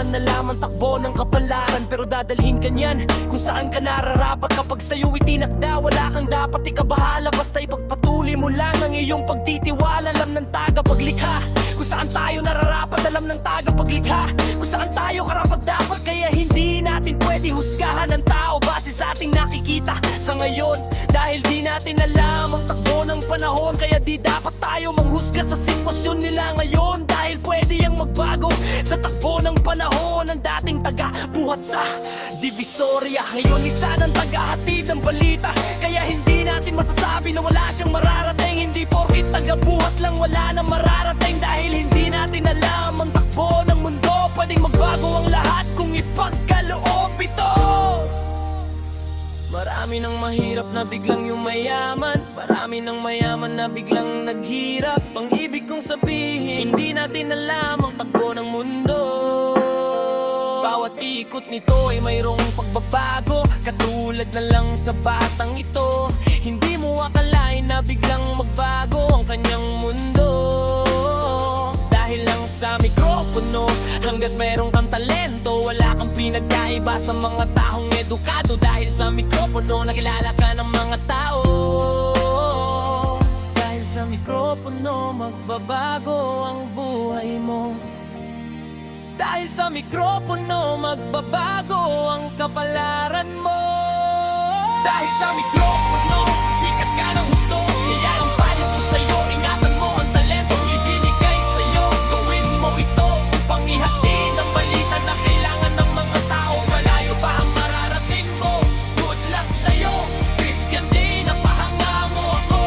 mayaman na lamang takbo ng kapalaran, pero dadalhin ka niyan kung saan ka nararapat. Kapag sa'yo itinakda, wala kang dapat ikabahala, basta ipagpatuloy mo lang ang iyong pagtitiwala. Alam ng tagapaglikha kung saan tayo nararapat, alam ng tagapaglikha kung saan tayo karapat-dapat. Kaya hindi natin pwede husgahan ng tao base sa ating nakikita sa ngayon, dahil di natin alam ang takbo ng panahon. Kaya di dapat tayo manghusga sa sitwasyon nila ngayon, dahil pwede yang magbago sa takbo ng panahon. Ang dating taga-buhat sa Divisoria, ngayon isa ng taga-hatid ng balita. Kaya hindi natin masasabi na wala siyang mararating. Hindi porkit taga-buhat lang wala na mararating, dahil hindi natin alam ang takbo ng mundo. Pwedeng magbago ang lahat kung ipagkaloob ito. Marami ng mahirap na biglang yumayaman, marami ng mayaman na biglang naghirap. Ang ibig kong sabihin, hindi natin alam ang takbo ng mundo. Bawat ikot nito ay mayroong pagbabago, katulad na lang sa batang ito. Hindi mo akalain na biglang magbago ang kanyang mundo. Dahil lang sa mikropono, hanggat mayroong kang talento, wala kang pinagkaiba sa mga taong edukado. Dahil sa mikropono, nakilala ka ng mga tao. Dahil sa mikropono, magbabago ang buhay mo. Dahil sa mikropono, magbabago ang kapalaran mo. Dahil sa mikropono, sisikat ka ng gusto. Kaya ang payo ko sa'yo, ingatan mo ang talento ibinigay sa'yo. Gawin mo ito upang ihatid ang balita na kailangan ng mga tao. Malayo pa ang mararating mo. Good luck sa'yo, Christian din ang pahanga mo ako.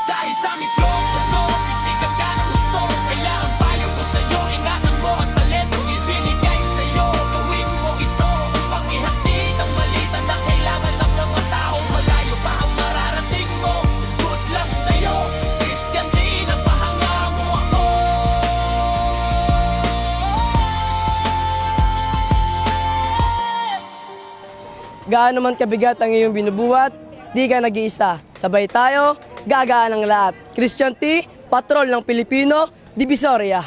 Dahil sa mikropono, sisikat ka ng gusto. Kaya ang payo ko sa'yo, ingatan mo ang talento ibinigay sa'yo. Gawin mo ito upang ihatid ang balita na kailangan ng mga tao. Malayo pa ang mararating mo. Good luck sa'yo, Christian din ang pahanga mo ako. Gaano man kabigat ang iyong binubuhat, di ka nag-iisa. Sabay tayo, gagaan ang lahat. Christian T, Patrol ng Pilipino, Divisoria.